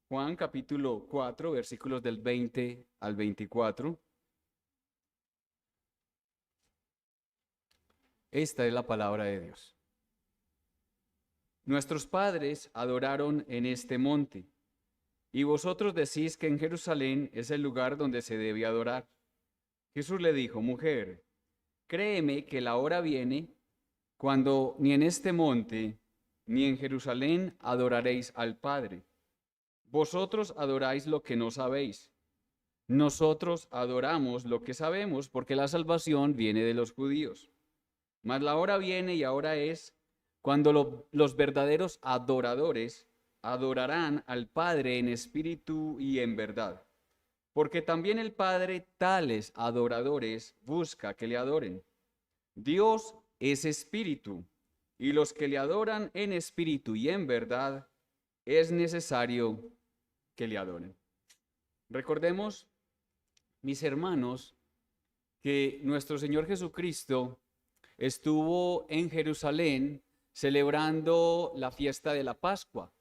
Juan capítulo 4, versículos del 20 al 24. Esta es la palabra de Dios. Nuestros padres adoraron en este monte, y vosotros decís que en Jerusalén es el lugar donde se debe adorar. Jesús le dijo: mujer, créeme que la hora viene cuando ni en este monte ni en Jerusalén adoraréis al Padre. Vosotros adoráis lo que no sabéis. Nosotros adoramos lo que sabemos, porque la salvación viene de los judíos. Mas la hora viene y ahora es cuando los verdaderos adoradores adorarán al Padre en espíritu y en verdad. Porque también el Padre tales adoradores busca que le adoren. Dios es espíritu, y los que le adoran en espíritu y en verdad es necesario que le adoren. Recordemos, mis hermanos, que nuestro Señor Jesucristo estuvo en Jerusalén celebrando la fiesta de la Pascua.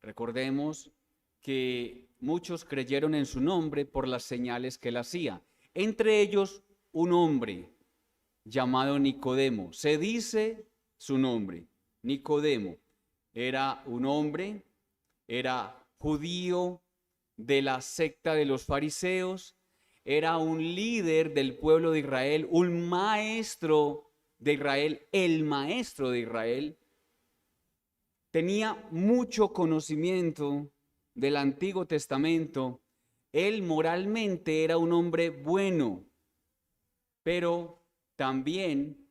Recordemos que muchos creyeron en su nombre por las señales que él hacía. Entre ellos, un hombre llamado Nicodemo. Se dice su nombre, Nicodemo. Era un hombre, era judío de la secta de los fariseos, era un líder del pueblo de Israel, un maestro de Israel, el maestro de Israel. Tenía mucho conocimiento del Antiguo Testamento. Él moralmente era un hombre bueno, pero también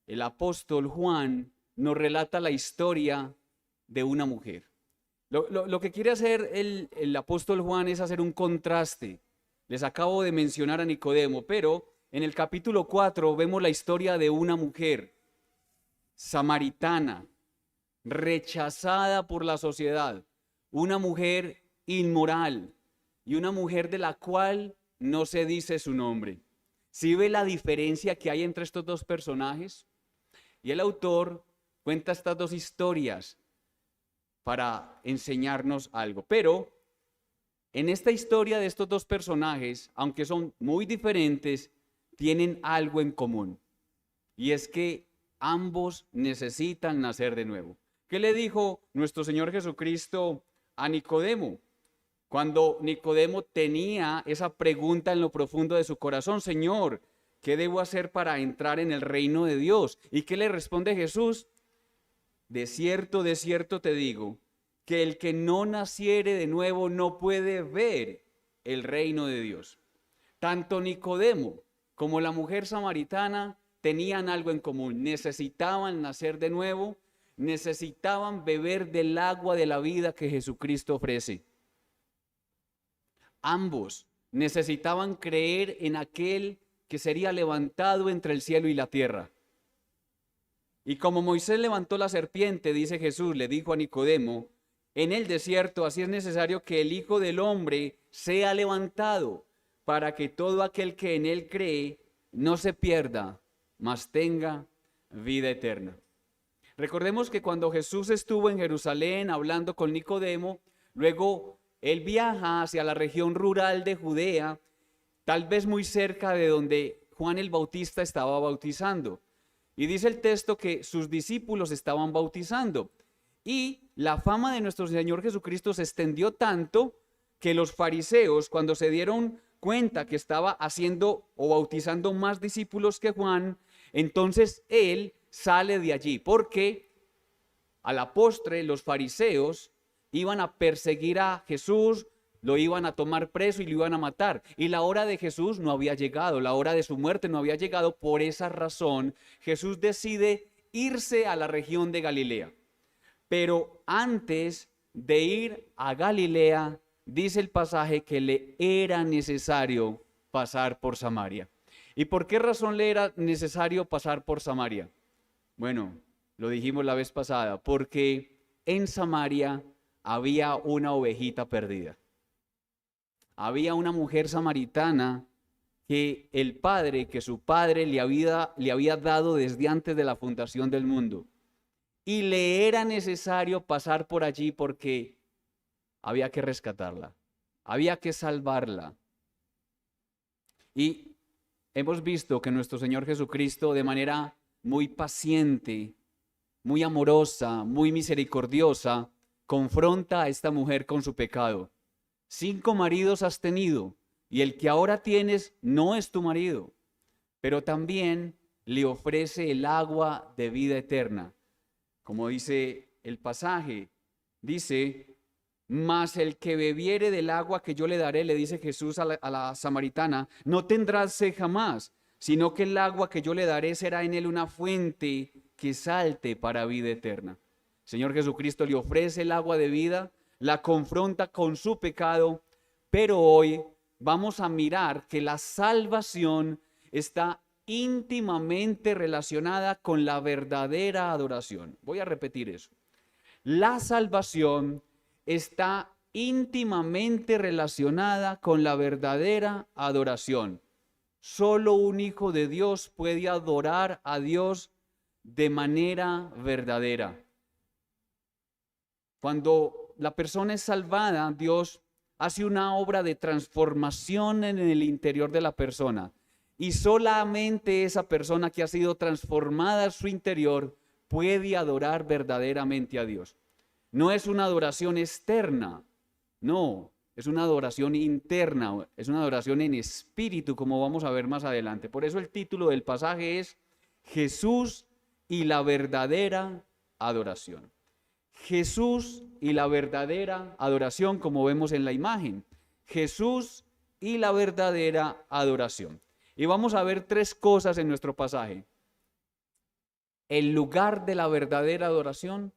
el apóstol Juan nos relata la historia de una mujer. Lo que quiere hacer el apóstol Juan es hacer un contraste. Les acabo de mencionar a Nicodemo, pero en el capítulo 4 vemos la historia de una mujer samaritana, rechazada por la sociedad, una mujer inmoral y una mujer de la cual no se dice su nombre. ¿Sí ve la diferencia que hay entre estos dos personajes? Y el autor cuenta estas dos historias para enseñarnos algo. Pero en esta historia de estos dos personajes, aunque son muy diferentes, tienen algo en común. Y es que ambos necesitan nacer de nuevo. ¿Qué le dijo nuestro Señor Jesucristo a Nicodemo? Cuando Nicodemo tenía esa pregunta en lo profundo de su corazón: Señor, ¿qué debo hacer para entrar en el reino de Dios? ¿Y qué le responde Jesús? De cierto te digo, que el que no naciere de nuevo no puede ver el reino de Dios. Tanto Nicodemo como la mujer samaritana tenían algo en común: necesitaban nacer de nuevo, necesitaban beber del agua de la vida que Jesucristo ofrece. Ambos necesitaban creer en aquel que sería levantado entre el cielo y la tierra. Y como Moisés levantó la serpiente, dice Jesús, le dijo a Nicodemo, en el desierto, así es necesario que el Hijo del Hombre sea levantado, para que todo aquel que en él cree no se pierda, mas tenga vida eterna. Recordemos que cuando Jesús estuvo en Jerusalén hablando con Nicodemo, luego él viaja hacia la región rural de Judea, tal vez muy cerca de donde Juan el Bautista estaba bautizando. Y dice el texto que sus discípulos estaban bautizando. Y la fama de nuestro Señor Jesucristo se extendió tanto que los fariseos, cuando se dieron cuenta que estaba haciendo o bautizando más discípulos que Juan, entonces él sale de allí, porque a la postre los fariseos iban a perseguir a Jesús, lo iban a tomar preso y lo iban a matar. Y la hora de Jesús no había llegado, la hora de su muerte no había llegado. Por esa razón, Jesús decide irse a la región de Galilea. Pero antes de ir a Galilea, dice el pasaje que le era necesario pasar por Samaria. ¿Y por qué razón le era necesario pasar por Samaria? Bueno, lo dijimos la vez pasada, porque en Samaria había una ovejita perdida. Había una mujer samaritana que su padre le había dado desde antes de la fundación del mundo. Y le era necesario pasar por allí porque había que rescatarla, había que salvarla. Y hemos visto que nuestro Señor Jesucristo, de manera muy paciente, muy amorosa, muy misericordiosa, confronta a esta mujer con su pecado. 5 maridos has tenido y el que ahora tienes no es tu marido. Pero también le ofrece el agua de vida eterna. Como dice el pasaje, dice: mas el que bebiere del agua que yo le daré, le dice Jesús a la samaritana, no tendrá sed jamás, sino que el agua que yo le daré será en él una fuente que salte para vida eterna. Señor Jesucristo le ofrece el agua de vida, la confronta con su pecado, pero hoy vamos a mirar que la salvación está íntimamente relacionada con la verdadera adoración. Voy a repetir eso. La salvación está íntimamente relacionada con la verdadera adoración. Solo un hijo de Dios puede adorar a Dios de manera verdadera. Cuando la persona es salvada, Dios hace una obra de transformación en el interior de la persona. Y solamente esa persona que ha sido transformada en su interior puede adorar verdaderamente a Dios. No es una adoración externa, no, es una adoración interna, es una adoración en espíritu, como vamos a ver más adelante. Por eso el título del pasaje es Jesús y la verdadera adoración. Jesús y la verdadera adoración, como vemos en la imagen. Jesús y la verdadera adoración. Y vamos a ver 3 cosas en nuestro pasaje: el lugar de la verdadera adoración,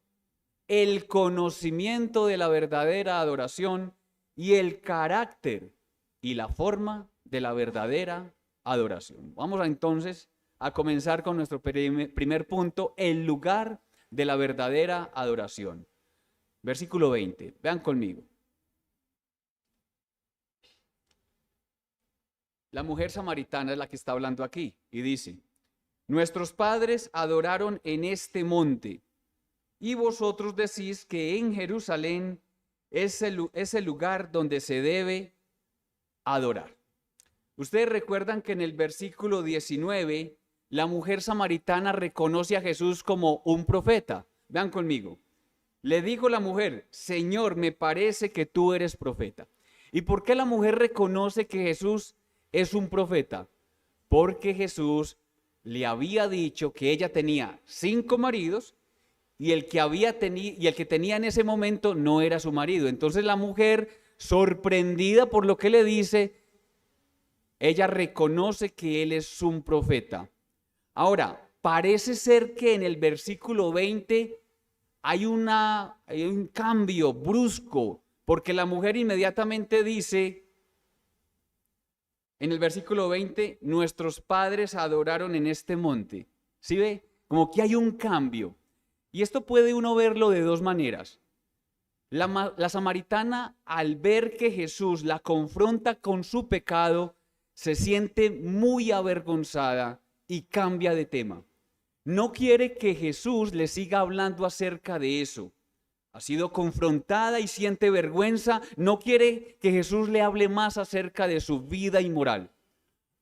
el conocimiento de la verdadera adoración y el carácter y la forma de la verdadera adoración. Vamos entonces a comenzar con nuestro primer punto, el lugar de la verdadera adoración. Versículo 20, vean conmigo. La mujer samaritana es la que está hablando aquí y dice: nuestros padres adoraron en este monte, y vosotros decís que en Jerusalén es el lugar donde se debe adorar. Ustedes recuerdan que en el versículo 19, la mujer samaritana reconoce a Jesús como un profeta. Vean conmigo. Le dijo la mujer: Señor, me parece que tú eres profeta. ¿Y por qué la mujer reconoce que Jesús es un profeta? Porque Jesús le había dicho que ella tenía 5 maridos y el que tenía en ese momento no era su marido. Entonces la mujer, sorprendida por lo que le dice, ella reconoce que él es un profeta. Ahora, parece ser que en el versículo 20 hay un cambio brusco, porque la mujer inmediatamente dice, en el versículo 20, nuestros padres adoraron en este monte. ¿Sí ve? Como que hay un cambio. Y esto puede uno verlo de 2 maneras. La samaritana, al ver que Jesús la confronta con su pecado, se siente muy avergonzada y cambia de tema. No quiere que Jesús le siga hablando acerca de eso. Ha sido confrontada y siente vergüenza. No quiere que Jesús le hable más acerca de su vida inmoral.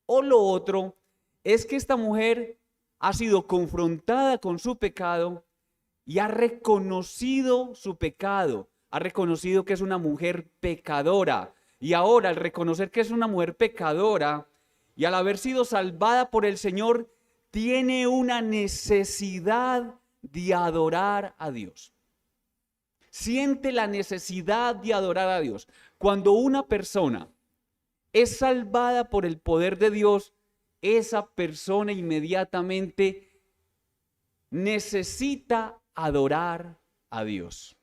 O lo otro es que esta mujer ha sido confrontada con su pecado y ha reconocido su pecado, ha reconocido que es una mujer pecadora. Y ahora, al reconocer que es una mujer pecadora y al haber sido salvada por el Señor, tiene una necesidad de adorar a Dios. Siente la necesidad de adorar a Dios. Cuando una persona es salvada por el poder de Dios, esa persona inmediatamente necesita adorar a Dios.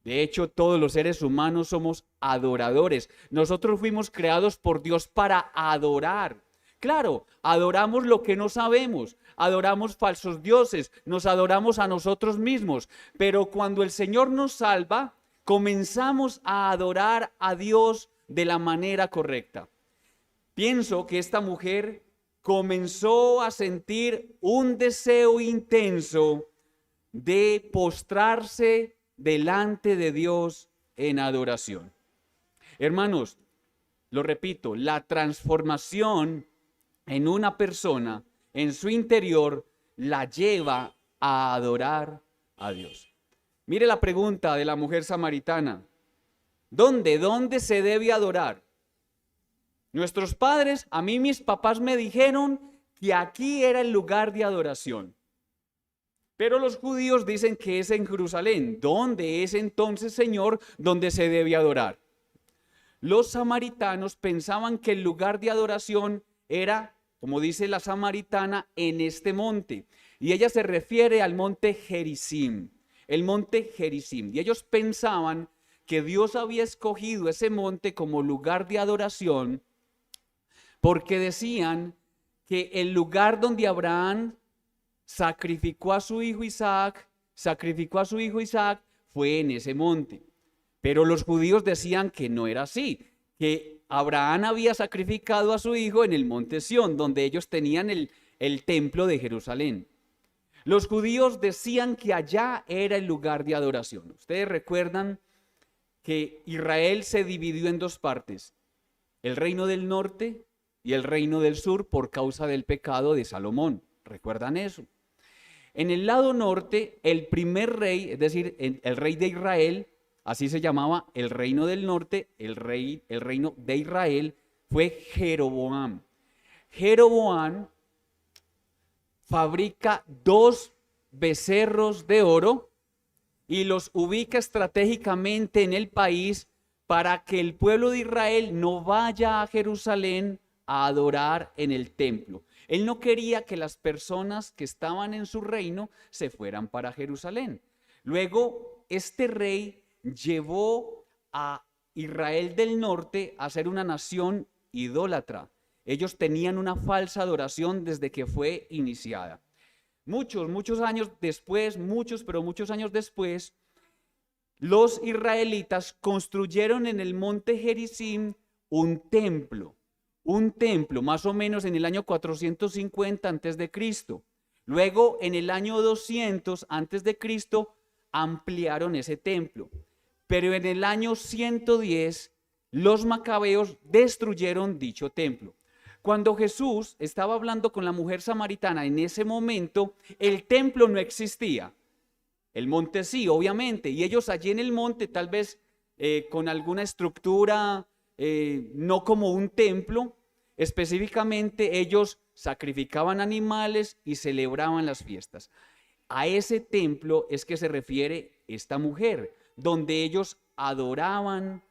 De hecho, todos los seres humanos somos adoradores. Nosotros fuimos creados por Dios para adorar. Claro, adoramos lo que no sabemos, adoramos falsos dioses, nos adoramos a nosotros mismos, pero cuando el Señor nos salva, comenzamos a adorar a Dios de la manera correcta. Pienso que esta mujer comenzó a sentir un deseo intenso de postrarse delante de Dios en adoración. Hermanos, lo repito, la transformación en una persona, en su interior, la lleva a adorar a Dios. Mire la pregunta de la mujer samaritana. ¿Dónde se debe adorar? Nuestros padres, a mí mis papás me dijeron que aquí era el lugar de adoración. Pero los judíos dicen que es en Jerusalén. ¿Dónde es entonces, Señor, donde se debe adorar? Los samaritanos pensaban que el lugar de adoración era, como dice la samaritana, en este monte. Y ella se refiere al monte Gerizim, el monte Gerizim. Y ellos pensaban que Dios había escogido ese monte como lugar de adoración porque decían que el lugar donde Abraham sacrificó a su hijo Isaac, fue en ese monte. Pero los judíos decían que no era así, que Abraham había sacrificado a su hijo en el monte Sión, donde ellos tenían el templo de Jerusalén. Los judíos decían que allá era el lugar de adoración. Ustedes recuerdan que Israel se dividió en dos partes, el reino del norte y el reino del sur por causa del pecado de Salomón. ¿Recuerdan eso? En el lado norte, el primer rey, es decir, el rey de Israel, así se llamaba el reino del norte, el reino de Israel, fue Jeroboam. Jeroboam fabrica 2 becerros de oro y los ubica estratégicamente en el país para que el pueblo de Israel no vaya a Jerusalén a adorar en el templo. Él no quería que las personas que estaban en su reino se fueran para Jerusalén. Luego, este rey llevó a Israel del norte a ser una nación idólatra. Ellos tenían una falsa adoración desde que fue iniciada. Muchos años después, muchos años después, los israelitas construyeron en el monte Gerizim un templo más o menos en el año 450 antes de Cristo. Luego, en el año 200 antes de Cristo, ampliaron ese templo. Pero en el año 110, los macabeos destruyeron dicho templo. Cuando Jesús estaba hablando con la mujer samaritana en ese momento, el templo no existía. El monte sí, obviamente, y ellos allí en el monte tal vez con alguna estructura, no como un templo, específicamente ellos sacrificaban animales y celebraban las fiestas. A ese templo es que se refiere esta mujer, donde ellos adoraban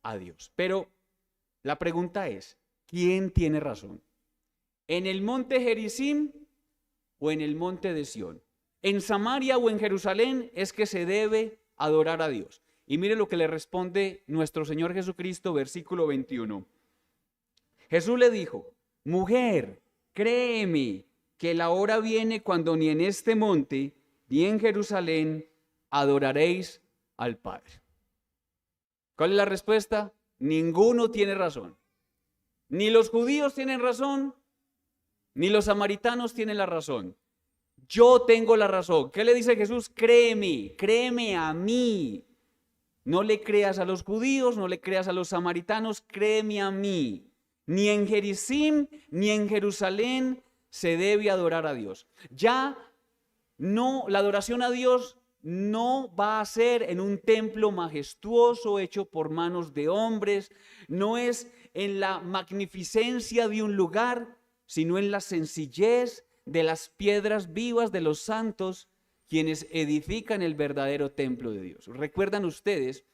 a Dios. Pero la pregunta es, ¿quién tiene razón? ¿En el monte Gerizim o en el monte de Sión? ¿En Samaria o en Jerusalén es que se debe adorar a Dios? Y mire lo que le responde nuestro Señor Jesucristo, versículo 21. Jesús le dijo: mujer, créeme que la hora viene cuando ni en este monte ni en Jerusalén adoraréis al Padre. ¿Cuál es la respuesta? Ninguno tiene razón. Ni los judíos tienen razón, ni los samaritanos tienen la razón. Yo tengo la razón. ¿Qué le dice Jesús? Créeme a mí. No le creas a los judíos, no le creas a los samaritanos, créeme a mí. Ni en Gerizim ni en Jerusalén se debe adorar a Dios. Ya no, la adoración a Dios no va a ser en un templo majestuoso hecho por manos de hombres, no es en la magnificencia de un lugar, sino en la sencillez de las piedras vivas de los santos, quienes edifican el verdadero templo de Dios. ¿Recuerdan ustedes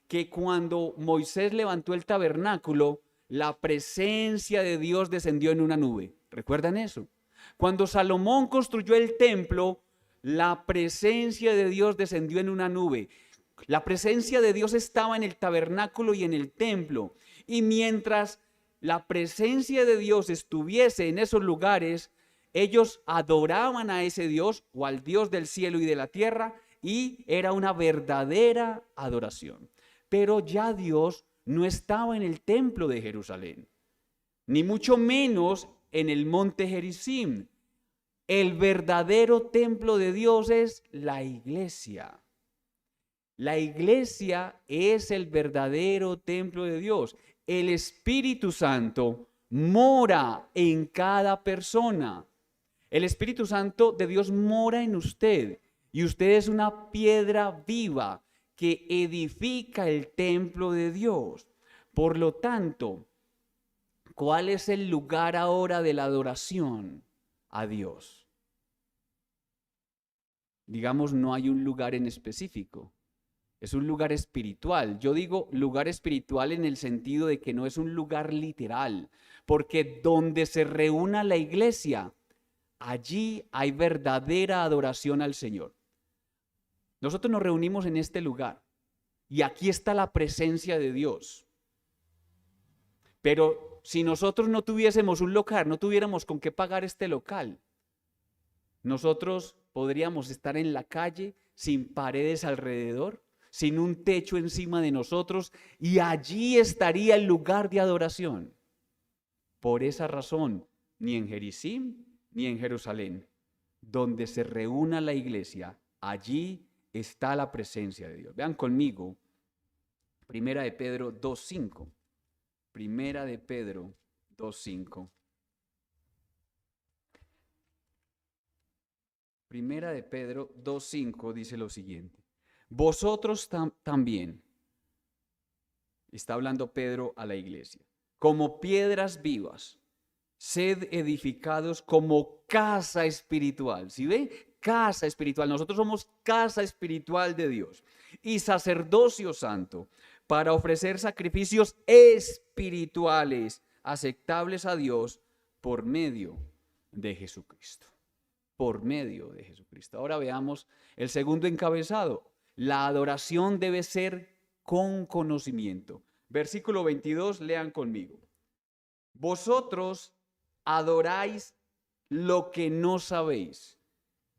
que cuando Moisés levantó el tabernáculo, la presencia de Dios descendió en una nube? ¿Recuerdan eso? Cuando Salomón construyó el templo, la presencia de Dios descendió en una nube. La presencia de Dios estaba en el tabernáculo y en el templo. Y mientras la presencia de Dios estuviese en esos lugares, ellos adoraban a ese Dios o al Dios del cielo y de la tierra, y era una verdadera adoración. Pero ya Dios no estaba en el templo de Jerusalén, ni mucho menos en el monte Gerizim. El verdadero templo de Dios es la iglesia. La iglesia es el verdadero templo de Dios. El Espíritu Santo mora en cada persona. El Espíritu Santo de Dios mora en usted y usted es una piedra viva que edifica el templo de Dios. Por lo tanto, ¿cuál es el lugar ahora de la adoración a Dios? Digamos, no hay un lugar en específico. Es un lugar espiritual. Yo digo lugar espiritual en el sentido de que no es un lugar literal, porque donde se reúna la iglesia, allí hay verdadera adoración al Señor. Nosotros nos reunimos en este lugar y aquí está la presencia de Dios. Pero si nosotros no tuviésemos un local, no tuviéramos con qué pagar este local, nosotros podríamos estar en la calle sin paredes alrededor, sin un techo encima de nosotros, y allí estaría el lugar de adoración. Por esa razón, ni en Gerizim ni en Jerusalén, donde se reúna la iglesia, allí está la presencia de Dios. Vean conmigo, Primera de Pedro 2:5. Primera de Pedro 2:5. Primera de Pedro 2:5 dice lo siguiente. Vosotros también, está hablando Pedro a la iglesia, como piedras vivas, sed edificados como casa espiritual. ¿Sí ve? Casa espiritual. Nosotros somos casa espiritual de Dios y sacerdocio santo para ofrecer sacrificios espirituales aceptables a Dios por medio de Jesucristo. Por medio de Jesucristo. Ahora veamos el segundo encabezado. La adoración debe ser con conocimiento. Versículo 22, lean conmigo. Vosotros adoráis lo que no sabéis.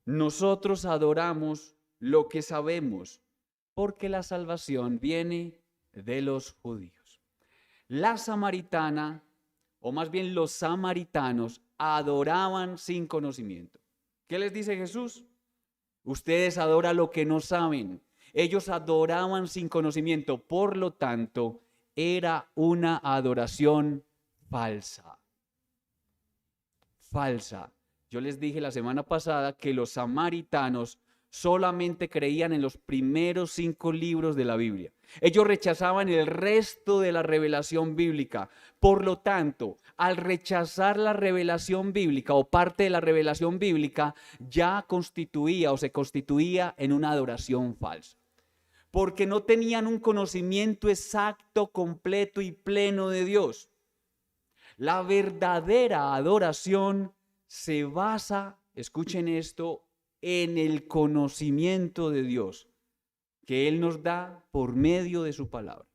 Nosotros adoramos lo que sabemos, porque la salvación viene de los judíos. La samaritana, o más bien los samaritanos, adoraban sin conocimiento. ¿Qué les dice Jesús? Ustedes adoran lo que no saben. Ellos adoraban sin conocimiento, por lo tanto, era una adoración falsa. Falsa. Yo les dije la semana pasada que los samaritanos solamente creían en los primeros 5 libros de la Biblia. Ellos rechazaban el resto de la revelación bíblica. Por lo tanto, al rechazar la revelación bíblica o parte de la revelación bíblica, ya constituía o se constituía en una adoración falsa. Porque no tenían un conocimiento exacto, completo y pleno de Dios. La verdadera adoración se basa, escuchen esto, en el conocimiento de Dios que Él nos da por medio de su palabra.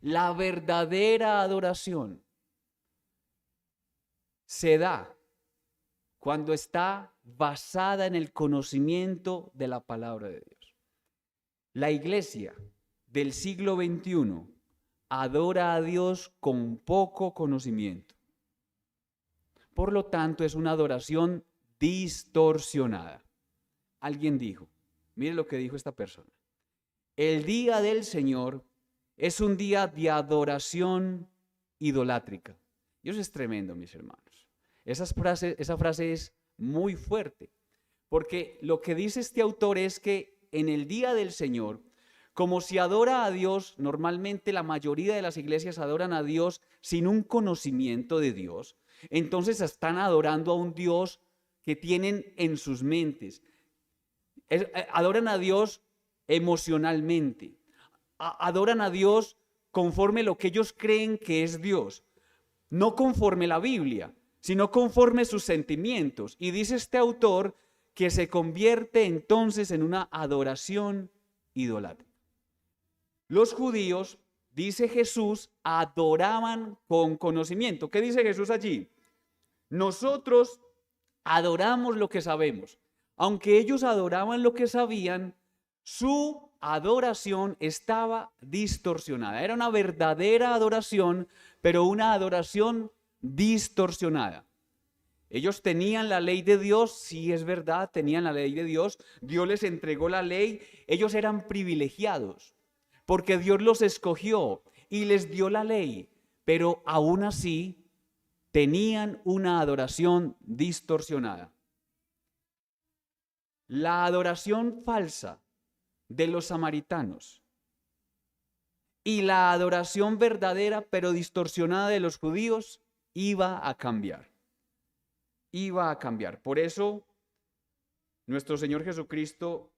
La verdadera adoración se da cuando está basada en el conocimiento de la palabra de Dios. La iglesia del siglo XXI adora a Dios con poco conocimiento. Por lo tanto, es una adoración distorsionada. Alguien dijo, mire lo que dijo esta persona. El día del Señor es un día de adoración idolátrica. Y eso es tremendo, mis hermanos. Esa frase es muy fuerte. Porque lo que dice este autor es que en el día del Señor, como se adora a Dios, normalmente la mayoría de las iglesias adoran a Dios sin un conocimiento de Dios. Entonces están adorando a un Dios que tienen en sus mentes. Adoran a Dios emocionalmente. Adoran a Dios conforme lo que ellos creen que es Dios. No conforme la Biblia, sino conforme sus sentimientos. Y dice este autor que se convierte entonces en una adoración idolátrica. Los judíos, dice Jesús, adoraban con conocimiento. ¿Qué dice Jesús allí? Nosotros adoramos lo que sabemos. Aunque ellos adoraban lo que sabían, su adoración estaba distorsionada. Era una verdadera adoración, pero una adoración distorsionada. Ellos tenían la ley de Dios, sí es verdad, tenían la ley de Dios, Dios les entregó la ley, ellos eran privilegiados, porque Dios los escogió y les dio la ley, pero aún así tenían una adoración distorsionada. La adoración falsa de los samaritanos y la adoración verdadera pero distorsionada de los judíos iba a cambiar. Iba a cambiar. Por eso nuestro Señor Jesucristo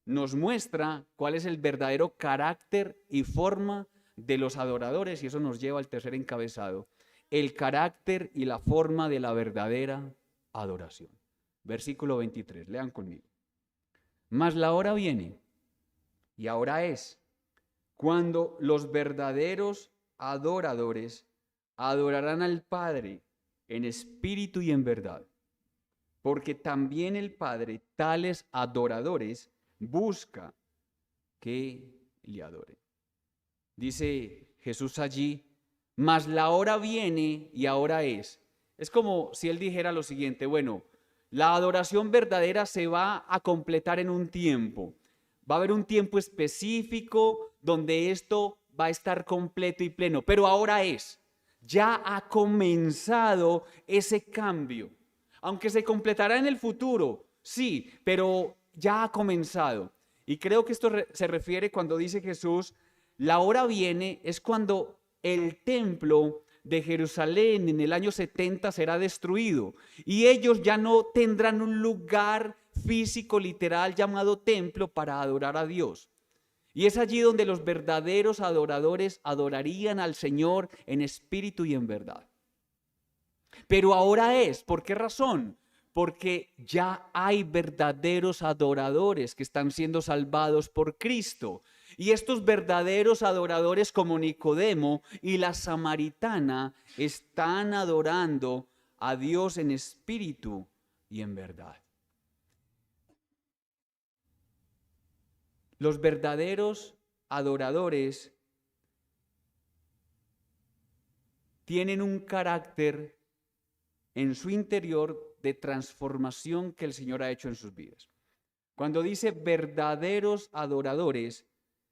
nos muestra cuál es el verdadero carácter y forma de los adoradores, y eso nos lleva al tercer encabezado, el carácter y la forma de la verdadera adoración. Versículo 23, lean conmigo. Mas la hora viene, y ahora es, cuando los verdaderos adoradores adorarán al Padre en espíritu y en verdad, porque también el Padre tales adoradores busca que le adoren. Dice Jesús allí, mas la hora viene y ahora es. Es como si él dijera lo siguiente, bueno, la adoración verdadera se va a completar en un tiempo. Va a haber un tiempo específico donde esto va a estar completo y pleno, pero ahora es. Ya ha comenzado ese cambio. Aunque se completará en el futuro, sí, pero ya ha comenzado. Y creo que esto se refiere cuando dice Jesús, la hora viene, es cuando el templo de Jerusalén en el año 70 será destruido y ellos ya no tendrán un lugar físico literal llamado templo para adorar a Dios. Y es allí donde los verdaderos adoradores adorarían al Señor en espíritu y en verdad. Pero ahora es, ¿por qué razón? Porque ya hay verdaderos adoradores que están siendo salvados por Cristo. Y estos verdaderos adoradores como Nicodemo y la samaritana están adorando a Dios en espíritu y en verdad. Los verdaderos adoradores tienen un carácter en su interior de transformación que el Señor ha hecho en sus vidas. Cuando dice verdaderos adoradores,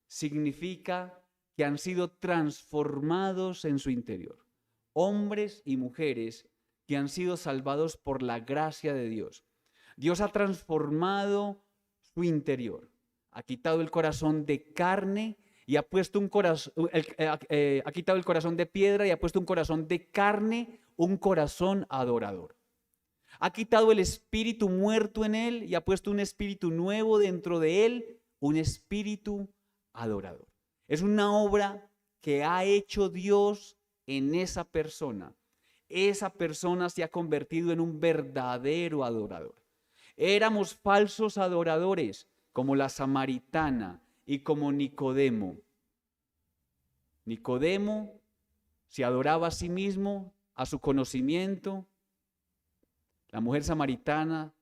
significa que han sido transformados en su interior. Hombres y mujeres que han sido salvados por la gracia de Dios. Dios ha transformado su interior. Ha quitado el corazón de carne y ha puesto un corazón, ha quitado el corazón de piedra y ha puesto un corazón de carne, un corazón adorador. Ha quitado el espíritu muerto en él y ha puesto un espíritu nuevo dentro de él, un espíritu adorador. Es una obra que ha hecho Dios en esa persona. Esa persona se ha convertido en un verdadero adorador. Éramos falsos adoradores, como la samaritana y como Nicodemo. Nicodemo se adoraba a sí mismo, a su conocimiento. La mujer samaritana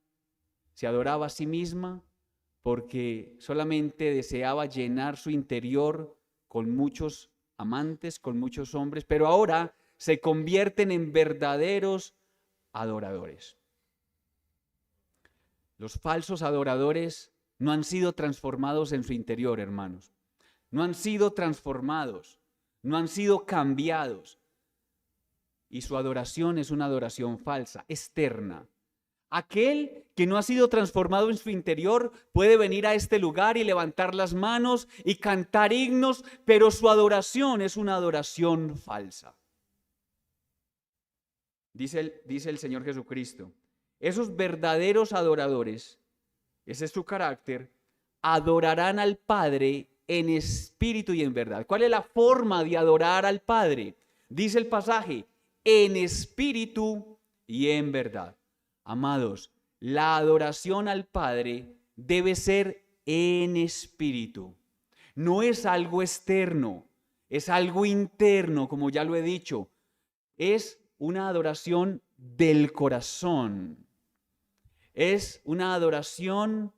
se adoraba a sí misma porque solamente deseaba llenar su interior con muchos amantes, con muchos hombres, pero ahora se convierten en verdaderos adoradores. Los falsos adoradores no han sido transformados en su interior, hermanos. No han sido transformados, no han sido cambiados. Y su adoración es una adoración falsa, externa. Aquel que no ha sido transformado en su interior puede venir a este lugar y levantar las manos y cantar himnos, pero su adoración es una adoración falsa. Dice el Señor Jesucristo, esos verdaderos adoradores, ese es su carácter, adorarán al Padre en espíritu y en verdad. ¿Cuál es la forma de adorar al Padre? Dice el pasaje, en espíritu y en verdad. Amados, la adoración al Padre debe ser en espíritu. No es algo externo, es algo interno, como ya lo he dicho. Es una adoración del corazón. Es una adoración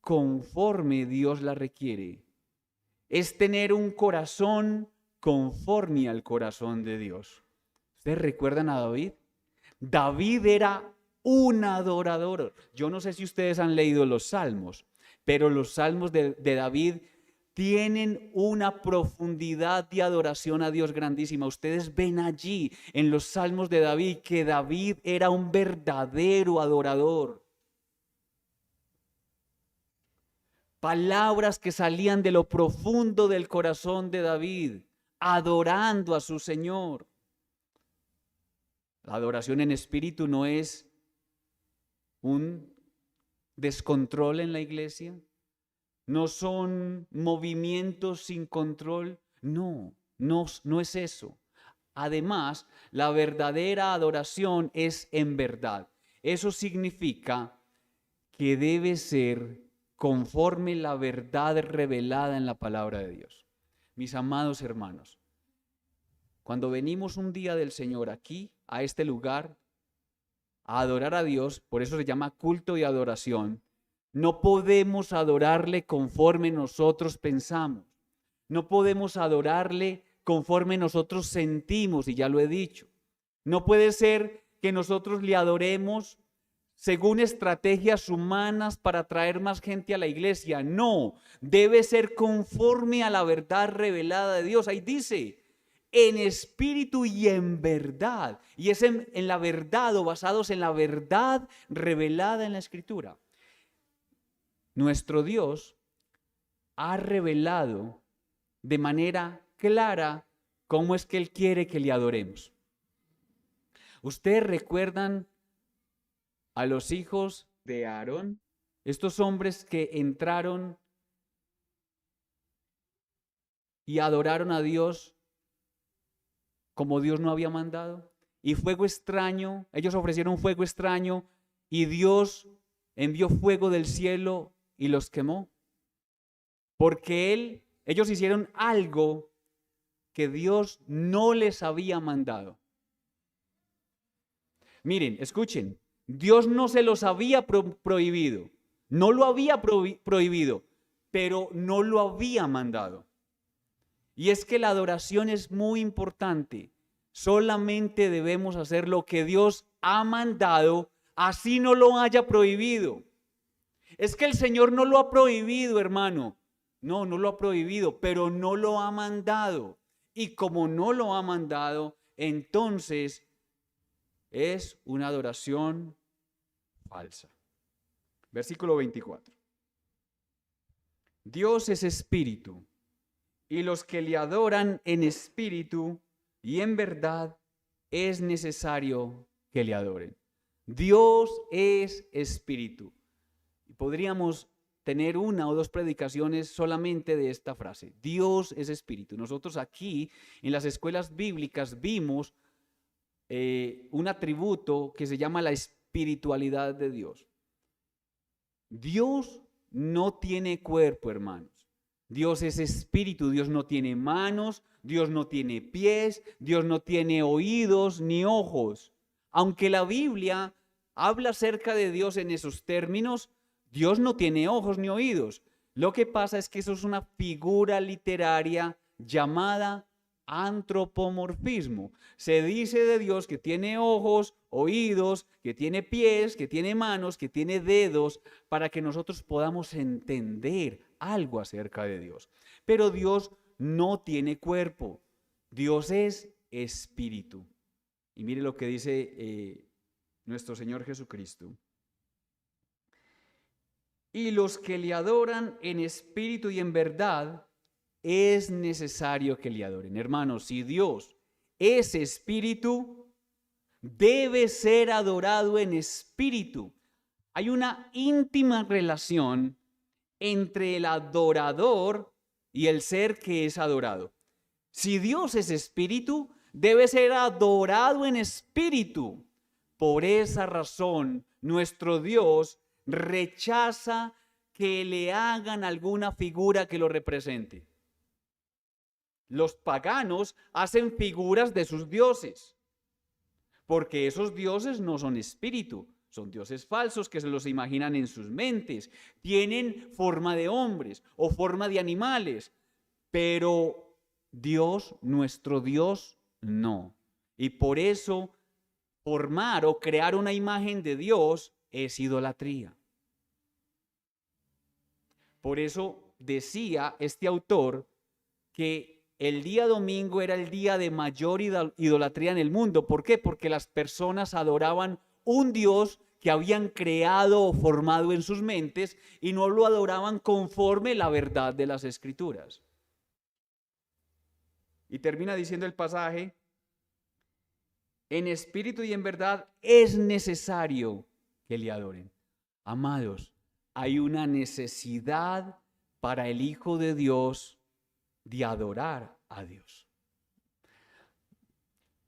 conforme Dios la requiere. Es tener un corazón conforme al corazón de Dios. ¿Ustedes recuerdan a David? David era un adorador. Yo no sé si ustedes han leído los salmos, pero los salmos de David tienen una profundidad de adoración a Dios grandísima. Ustedes ven allí en los salmos de David que David era un verdadero adorador. Palabras que salían de lo profundo del corazón de David, adorando a su Señor. La adoración en espíritu no es un descontrol en la iglesia, no son movimientos sin control, no es eso. Además, la verdadera adoración es en verdad. Eso significa que debe ser conforme la verdad revelada en la palabra de Dios. Mis amados hermanos, cuando venimos un día del Señor aquí, a este lugar, a adorar a Dios, por eso se llama culto y adoración, no podemos adorarle conforme nosotros pensamos. No podemos adorarle conforme nosotros sentimos, y ya lo he dicho. No puede ser que nosotros le adoremos según estrategias humanas para traer más gente a la iglesia. No, debe ser conforme a la verdad revelada de Dios. Ahí dice, en espíritu y en verdad. Y es en la verdad o basados en la verdad revelada en la Escritura. Nuestro Dios ha revelado de manera clara cómo es que Él quiere que le adoremos. ¿Ustedes recuerdan a los hijos de Aarón? Estos hombres que entraron y adoraron a Dios como Dios no había mandado. Y fuego extraño, ellos ofrecieron fuego extraño y Dios envió fuego del cielo y los quemó. Porque ellos hicieron algo que Dios no les había mandado. Miren, escuchen, Dios no se los había prohibido, no lo había prohibido, pero no lo había mandado. Y es que la adoración es muy importante. Solamente debemos hacer lo que Dios ha mandado, así no lo haya prohibido. Es que el Señor no lo ha prohibido, hermano. No lo ha prohibido, pero no lo ha mandado. Y como no lo ha mandado, entonces es una adoración falsa. Versículo 24. Dios es espíritu, y los que le adoran en espíritu y en verdad es necesario que le adoren. Dios es espíritu. Podríamos tener una o dos predicaciones solamente de esta frase. Dios es espíritu. Nosotros aquí en las escuelas bíblicas vimos un atributo que se llama la espiritualidad de Dios. Dios no tiene cuerpo, hermanos. Dios es espíritu. Dios no tiene manos, Dios no tiene pies, Dios no tiene oídos ni ojos. Aunque la Biblia habla acerca de Dios en esos términos, Dios no tiene ojos ni oídos. Lo que pasa es que eso es una figura literaria llamada antropomorfismo. Se dice de Dios que tiene ojos, oídos, que tiene pies, que tiene manos, que tiene dedos, para que nosotros podamos entender algo acerca de Dios. Pero Dios no tiene cuerpo. Dios es espíritu. Y mire lo que dice nuestro Señor Jesucristo. Y los que le adoran en espíritu y en verdad, es necesario que le adoren. Hermanos, si Dios es espíritu, debe ser adorado en espíritu. Hay una íntima relación entre el adorador y el ser que es adorado. Si Dios es espíritu, debe ser adorado en espíritu. Por esa razón, nuestro Dios rechaza que le hagan alguna figura que lo represente. Los paganos hacen figuras de sus dioses, porque esos dioses no son espíritu, son dioses falsos que se los imaginan en sus mentes. Tienen forma de hombres o forma de animales, pero Dios, nuestro Dios, no. Y por eso formar o crear una imagen de Dios es idolatría. Por eso decía este autor que el día domingo era el día de mayor idolatría en el mundo. ¿Por qué? Porque las personas adoraban un Dios que habían creado o formado en sus mentes y no lo adoraban conforme la verdad de las Escrituras. Y termina diciendo el pasaje: en espíritu y en verdad es necesario que le adoren. Amados, hay una necesidad para el Hijo de Dios de adorar a Dios.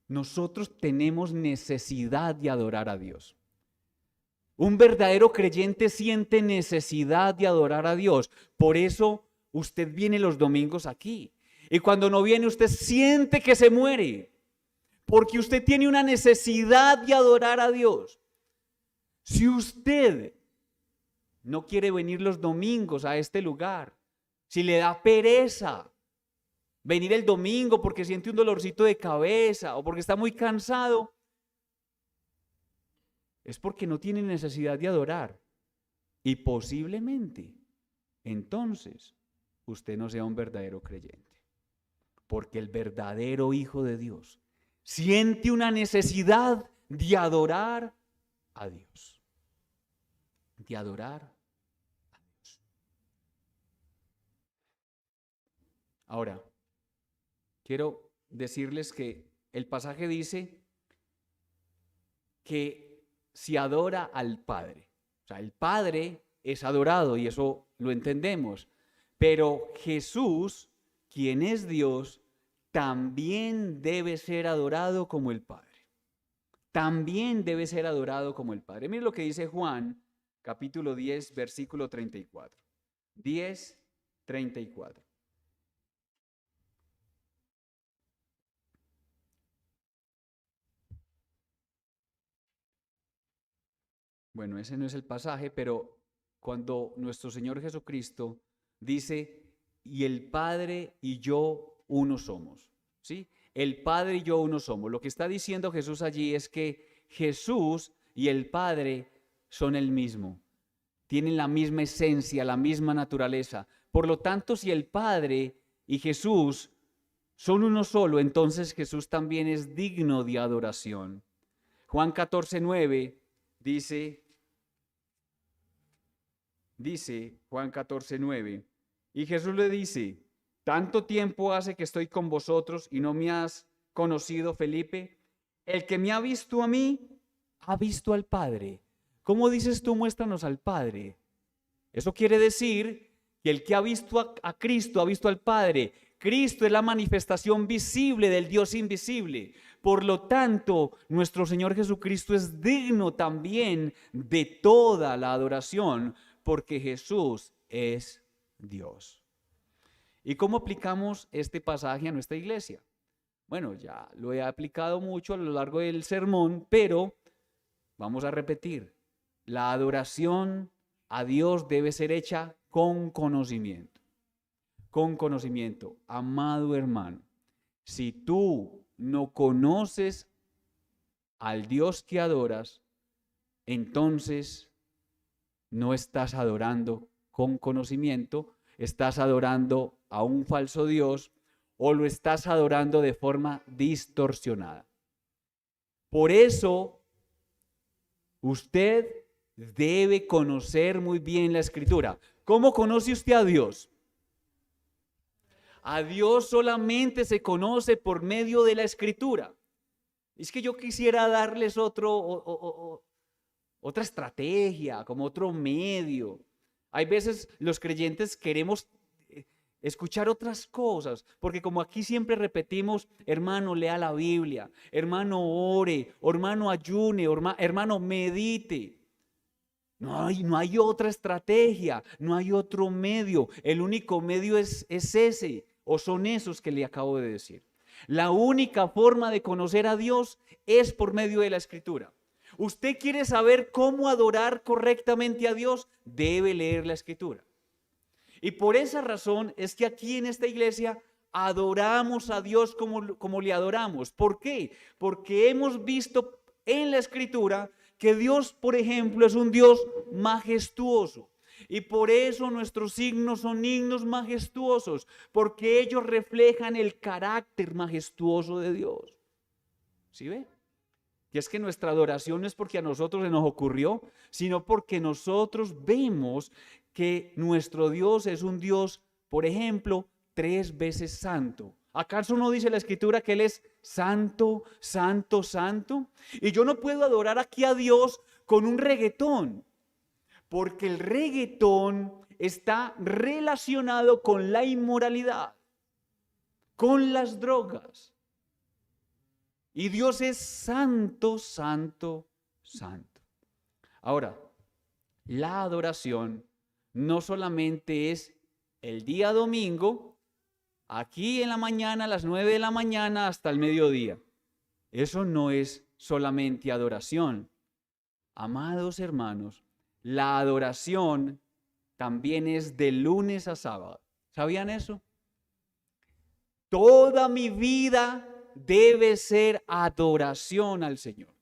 Nosotros tenemos necesidad de adorar a Dios. Un verdadero creyente siente necesidad de adorar a Dios. Por eso usted viene los domingos aquí. Y cuando no viene, usted siente que se muere. Porque usted tiene una necesidad de adorar a Dios. Si usted no quiere venir los domingos a este lugar, si le da pereza venir el domingo porque siente un dolorcito de cabeza o porque está muy cansado, es porque no tiene necesidad de adorar. Y posiblemente, entonces, usted no sea un verdadero creyente. Porque el verdadero Hijo de Dios siente una necesidad de adorar a Dios. De adorar a Dios. Ahora, quiero decirles que el pasaje dice que si adora al Padre, o sea, el Padre es adorado y eso lo entendemos, pero Jesús, quien es Dios, también debe ser adorado como el Padre. También debe ser adorado como el Padre. Miren lo que dice Juan, capítulo 10, versículo 34. 10, 34. Bueno, ese no es el pasaje, pero cuando nuestro Señor Jesucristo dice, y el Padre y yo uno somos, ¿sí? El Padre y yo uno somos. Lo que está diciendo Jesús allí es que Jesús y el Padre son el mismo. Tienen la misma esencia, la misma naturaleza. Por lo tanto, si el Padre y Jesús son uno solo, entonces Jesús también es digno de adoración. Juan 14:9 dice Juan 14:9, y Jesús le dice, ¿tanto tiempo hace que estoy con vosotros y no me has conocido, Felipe? El que me ha visto a mí, ha visto al Padre. ¿Cómo dices tú, muéstranos al Padre? Eso quiere decir que el que ha visto a Cristo, ha visto al Padre. Cristo es la manifestación visible del Dios invisible. Por lo tanto, nuestro Señor Jesucristo es digno también de toda la adoración, porque Jesús es Dios. ¿Y cómo aplicamos este pasaje a nuestra iglesia? Bueno, ya lo he aplicado mucho a lo largo del sermón, pero vamos a repetir. La adoración a Dios debe ser hecha con conocimiento. Con conocimiento. Amado hermano, si tú no conoces al Dios que adoras, entonces no estás adorando con conocimiento, estás adorando a un falso Dios o lo estás adorando de forma distorsionada. Por eso, usted debe conocer muy bien la Escritura. ¿Cómo conoce usted a Dios? A Dios solamente se conoce por medio de la Escritura. Es que yo quisiera darles otra estrategia, como otro medio. Hay veces los creyentes queremos escuchar otras cosas, porque como aquí siempre repetimos, hermano, lea la Biblia, hermano, ore, hermano, ayune, hermano, medite. No hay otra estrategia, no hay otro medio. El único medio es ese, o son esos que le acabo de decir. La única forma de conocer a Dios es por medio de la Escritura. ¿Usted quiere saber cómo adorar correctamente a Dios? Debe leer la Escritura. Y por esa razón es que aquí en esta iglesia adoramos a Dios como le adoramos. ¿Por qué? Porque hemos visto en la Escritura que Dios, por ejemplo, es un Dios majestuoso. Y por eso nuestros signos son himnos majestuosos, porque ellos reflejan el carácter majestuoso de Dios. ¿Sí ve? Y es que nuestra adoración no es porque a nosotros se nos ocurrió, sino porque nosotros vemos que nuestro Dios es un Dios, por ejemplo, 3 veces santo. ¿Acaso no dice la Escritura que Él es santo, santo, santo? Y yo no puedo adorar aquí a Dios con un reggaetón, porque el reggaetón está relacionado con la inmoralidad, con las drogas. Y Dios es santo, santo, santo. Ahora, la adoración no solamente es el día domingo, aquí en la mañana, a las 9 de la mañana hasta el mediodía. Eso no es solamente adoración. Amados hermanos, la adoración también es de lunes a sábado. ¿Sabían eso? Toda mi vida debe ser adoración al Señor.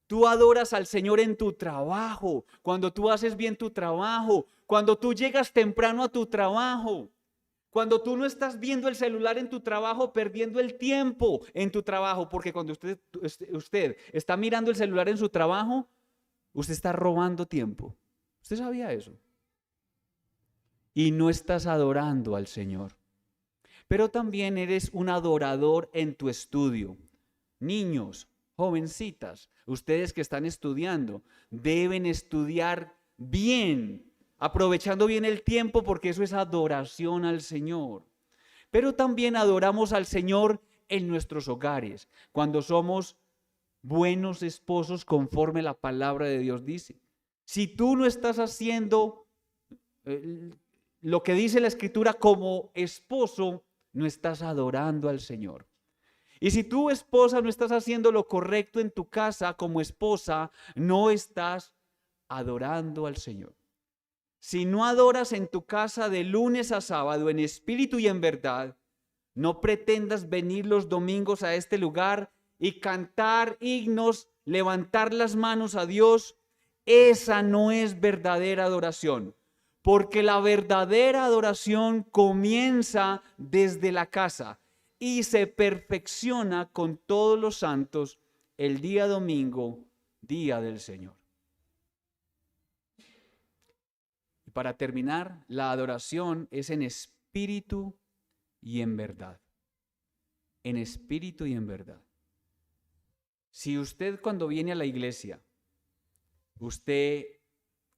Tú adoras al Señor en tu trabajo, cuando tú haces bien tu trabajo, cuando tú llegas temprano a tu trabajo, cuando tú no estás viendo el celular en tu trabajo, perdiendo el tiempo en tu trabajo, porque cuando usted está mirando el celular en su trabajo, usted está robando tiempo. ¿Usted sabía eso? Y no estás adorando al Señor. Pero también eres un adorador en tu estudio. Niños, jovencitas, ustedes que están estudiando, deben estudiar bien, aprovechando bien el tiempo, porque eso es adoración al Señor. Pero también adoramos al Señor en nuestros hogares, cuando somos buenos esposos conforme la palabra de Dios dice. Si tú no estás haciendo lo que dice la Escritura como esposo, no estás adorando al Señor. Y si tú, esposa, no estás haciendo lo correcto en tu casa como esposa, no estás adorando al Señor. Si no adoras en tu casa de lunes a sábado en espíritu y en verdad, no pretendas venir los domingos a este lugar y cantar himnos, levantar las manos a Dios. Esa no es verdadera adoración, porque la verdadera adoración comienza desde la casa y se perfecciona con todos los santos el día domingo, día del Señor. Y para terminar, la adoración es en espíritu y en verdad. En espíritu y en verdad. Si usted cuando viene a la iglesia, usted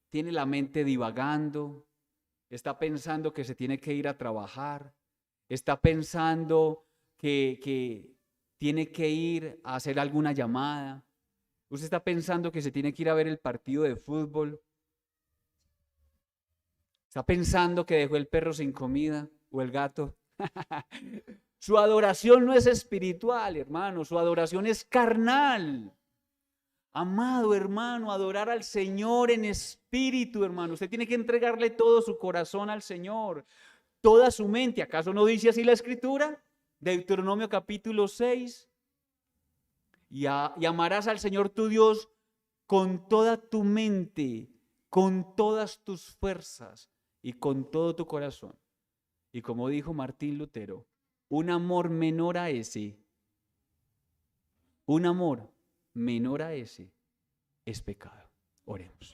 tiene la mente divagando, está pensando que se tiene que ir a trabajar, está pensando que tiene que ir a hacer alguna llamada, usted está pensando que se tiene que ir a ver el partido de fútbol, está pensando que dejó el perro sin comida o el gato. Su adoración no es espiritual, hermano, su adoración es carnal. Amado hermano, adorar al Señor en espíritu, hermano. Usted tiene que entregarle todo su corazón al Señor, toda su mente. ¿Acaso no dice así la Escritura? Deuteronomio capítulo 6. Y amarás al Señor tu Dios con toda tu mente, con todas tus fuerzas y con todo tu corazón. Y como dijo Martín Lutero, un amor menor a ese, un amor menor a ese es pecado. Oremos.